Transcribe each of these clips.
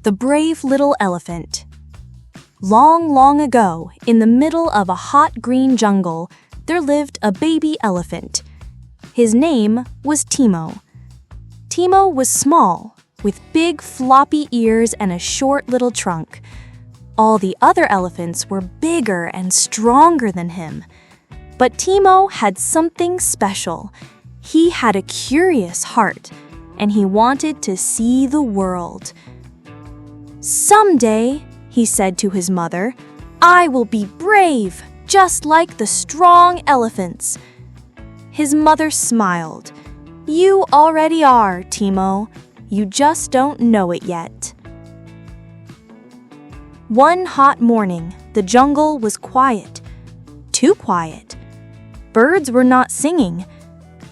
The brave little elephant. Long, long ago, in the middle of a hot green jungle, there lived a baby elephant. His name was Timo. Timo was small, with big floppy ears and a short little trunk. All the other elephants were bigger and stronger than him. But Timo had something special. He had a curious heart, and he wanted to see the world. "Someday," he said to his mother, "I will be brave, just like the strong elephants." His mother smiled. "You already are, Timo. You just don't know it yet." One hot morning, the jungle was quiet. Too quiet. Birds were not singing.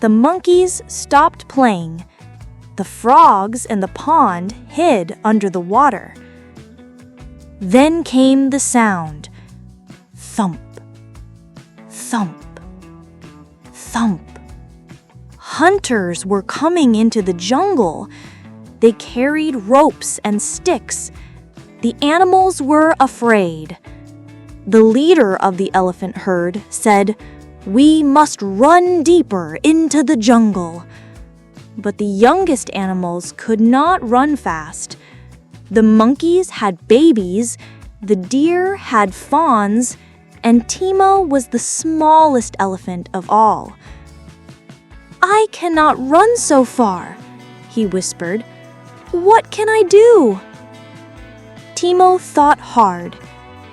The monkeys stopped playing. The frogs in the pond hid under the water. Then came the sound. Thump, thump, thump. Hunters were coming into the jungle. They carried ropes and sticks. The animals were afraid. The leader of the elephant herd said, "We must run deeper into the jungle." But the youngest animals could not run fast. The monkeys had babies, the deer had fawns, and Timo was the smallest elephant of all. "I cannot run so far," he whispered. "What can I do?" Timo thought hard.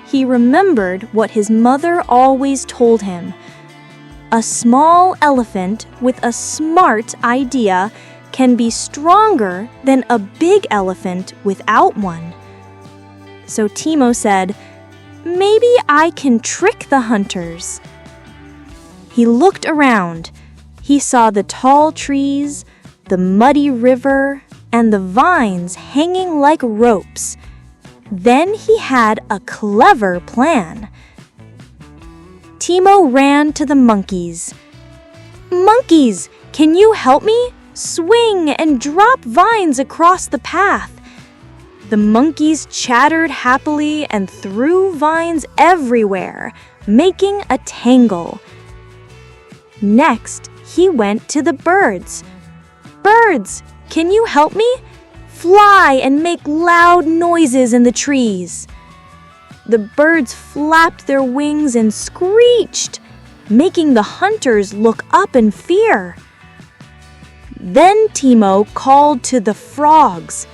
He remembered what his mother always told him. A small elephant with a smart idea can be stronger than a big elephant without one. So Timo said, "Maybe I can trick the hunters." He looked around. He saw the tall trees, the muddy river, and the vines hanging like ropes. Then he had a clever plan. Timo ran to the monkeys. "Monkeys, can you help me? Swing and drop vines across the path." The monkeys chattered happily and threw vines everywhere, making a tangle. Next, he went to the birds. "Birds, can you help me? Fly and make loud noises in the trees." The birds flapped their wings and screeched, making the hunters look up in fear. Then Timo called to the frogs.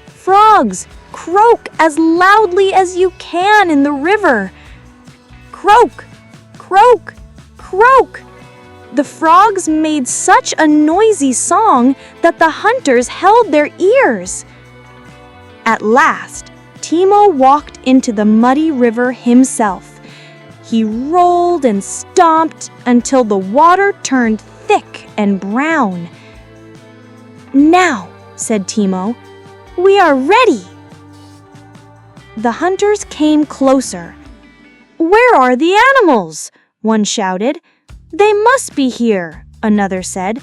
"Frogs, croak as loudly as you can in the river." Croak, croak, croak. The frogs made such a noisy song that the hunters held their ears. At last, Timo walked into the muddy river himself. He rolled and stomped until the water turned thick and brown. "Now," said Timo, "we are ready." The hunters came closer. "Where are the animals?" one shouted. "They must be here," another said.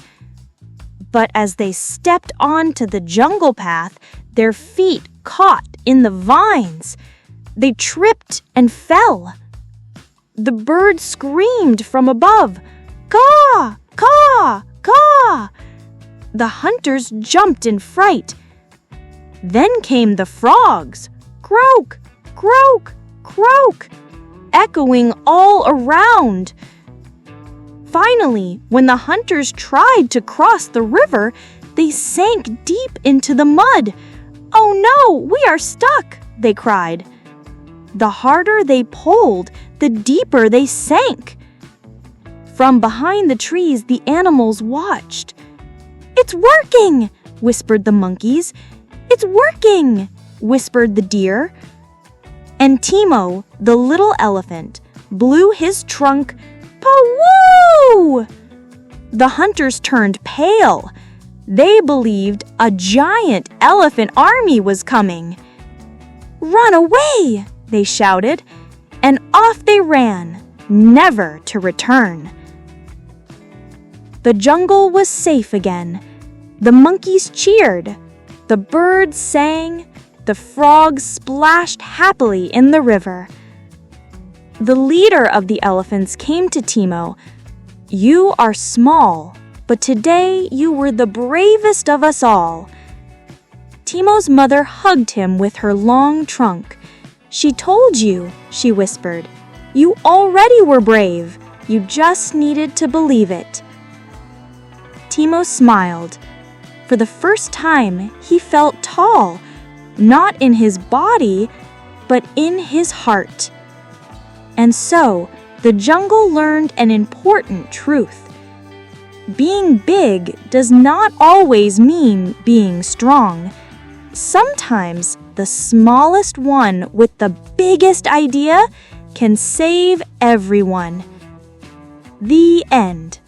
But as they stepped onto the jungle path, their feet caught in the vines. They tripped and fell. The birds screamed from above, "Caw! Caw! Caw!" The hunters jumped in fright. Then came the frogs, croak, croak, croak, echoing all around. Finally, when the hunters tried to cross the river, they sank deep into the mud. "Oh no, we are stuck!" they cried. The harder they pulled, the deeper they sank. From behind the trees, the animals watched. "It's working!" whispered the monkeys. "It's working!" whispered the deer. And Timo, the little elephant, blew his trunk. "Pawoo!" The hunters turned pale. They believed a giant elephant army was coming. "Run away!" they shouted, and off they ran, never to return. The jungle was safe again. The monkeys cheered. The birds sang. The frogs splashed happily in the river. The leader of the elephants came to Timo. "You are small, but today you were the bravest of us all." Timo's mother hugged him with her long trunk. "She told you," she whispered. "You already were brave. You just needed to believe it." Timo smiled. For the first time, he felt tall, not in his body, but in his heart. And so, the jungle learned an important truth. Being big does not always mean being strong. Sometimes the smallest one with the biggest idea can save everyone. The end.